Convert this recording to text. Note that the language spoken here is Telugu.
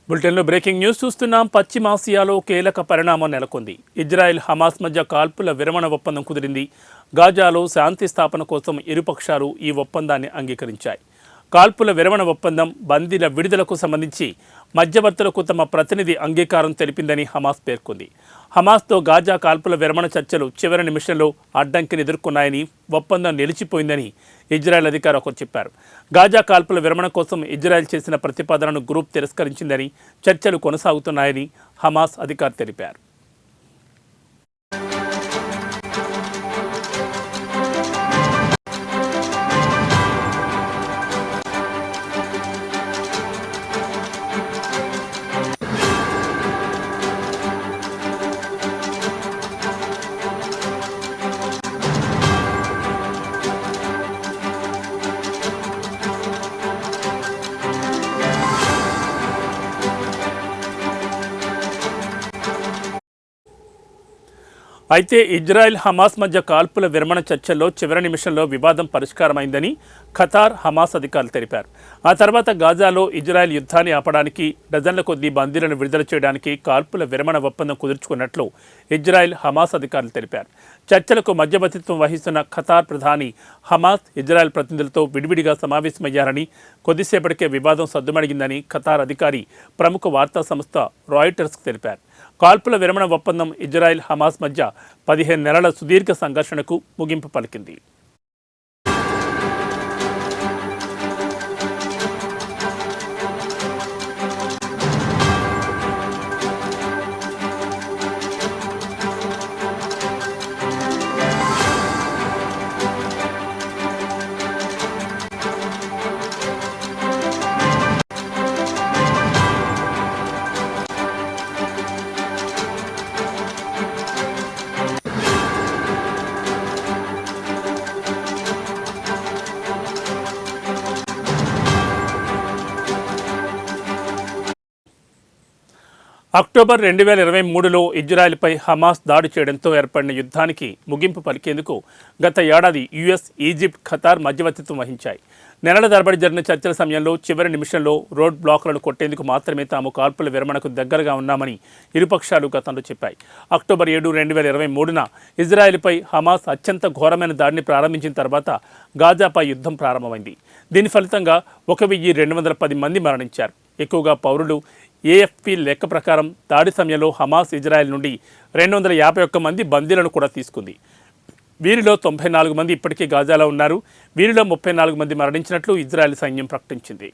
బులెటిన్లో బ్రేకింగ్ న్యూస్ చూస్తున్నాం. పశ్చిమాసియాలో కీలక పరిణామం నెలకొంది. ఇజ్రాయెల్ హమాస్ మధ్య కాల్పుల విరమణ ఒప్పందం కుదిరింది. గాజాలో శాంతి స్థాపన కోసం ఇరుపక్షాలు ఈ ఒప్పందాన్ని అంగీకరించాయి. కాల్పుల విరమణ ఒప్పందం బందీల విడుదలకు సంబంధించి మధ్యవర్తులకు తమ ప్రతినిధి అంగీకారం తెలిపిందని హమాస్ పేర్కొంది. హమాస్తో గాజా కాల్పుల విరమణ చర్చలు చివరి నిమిషంలో అడ్డంకిని ఎదుర్కొన్నాయని, ఒప్పందం నిలిచిపోయిందని ఇజ్రాయెల్ అధికారి ఒకరు చెప్పారు. గాజా కాల్పుల విరమణ కోసం ఇజ్రాయెల్ చేసిన ప్రతిపాదనను గ్రూప్ తిరస్కరించిందని, చర్చలు కొనసాగుతున్నాయని హమాస్ అధికారి తెలిపారు. అయితే ఇజ్రాయెల్ హమాస్ మధ్య కాల్పుల విరమణ చర్చల్లో చివరి నిమిషంలో వివాదం పరిష్కారమైందని ఖతార్ హమాస్ అధికారులు తెలిపారు. ఆ తర్వాత గాజాలో ఇజ్రాయెల్ యుద్ధాన్ని ఆపడానికి డజన్ల కొద్దీ బందీలను విడుదల చేయడానికి కాల్పుల విరమణ ఒప్పందం కుదుర్చుకున్నట్లు ఇజ్రాయెల్ హమాస్ అధికారులు తెలిపారు. చర్చలకు మధ్యవర్తిత్వం వహిస్తున్న ఖతార్ ప్రధాని హమాస్ ఇజ్రాయెల్ ప్రతినిధులతో విడివిడిగా సమావేశమయ్యారని, కొద్దిసేపటికే వివాదం సద్దుమణిగిందని ఖతార్ అధికారి ప్రముఖ వార్తా సంస్థ రాయిటర్స్కు తెలిపారు. కాల్పుల విరమణ ఒప్పందం ఇజ్రాయెల్ హమాస్ మధ్య 15 నెలల సుదీర్ఘ సంఘర్షణకు ముగింపు పలికింది. అక్టోబర్ 2023లో ఇజ్రాయెల్పై హమాస్ దాడి చేయడంతో ఏర్పడిన యుద్ధానికి ముగింపు పలికేందుకు గత ఏడాది యుఎస్, ఈజిప్ట్, ఖతార్ మధ్యవర్తిత్వం వహించాయి. నెలల తరబడి జరిగిన చర్చల సమయంలో చివరి నిమిషంలో రోడ్ బ్లాకులను కొట్టేందుకు మాత్రమే తాము కాల్పుల విరమణకు దగ్గరగా ఉన్నామని ఇరుపక్షాలు గతంలో చెప్పాయి. అక్టోబర్ 7, 2023న ఇజ్రాయెల్పై హమాస్ అత్యంత ఘోరమైన దాడిని ప్రారంభించిన తర్వాత గాజాపై యుద్ధం ప్రారంభమైంది. దీని ఫలితంగా 1210 మంది మరణించారు. ఎక్కువగా పౌరులు. ఏఎఫ్పి లెక్క ప్రకారం దాడి సమయంలో హమాస్ ఇజ్రాయెల్ నుండి 251 మంది బందీలను కూడా తీసుకుంది. వీరిలో 94 మంది ఇప్పటికీ గాజాలో ఉన్నారు. వీరిలో 34 మంది మరణించినట్లు ఇజ్రాయెల్ సైన్యం ప్రకటించింది.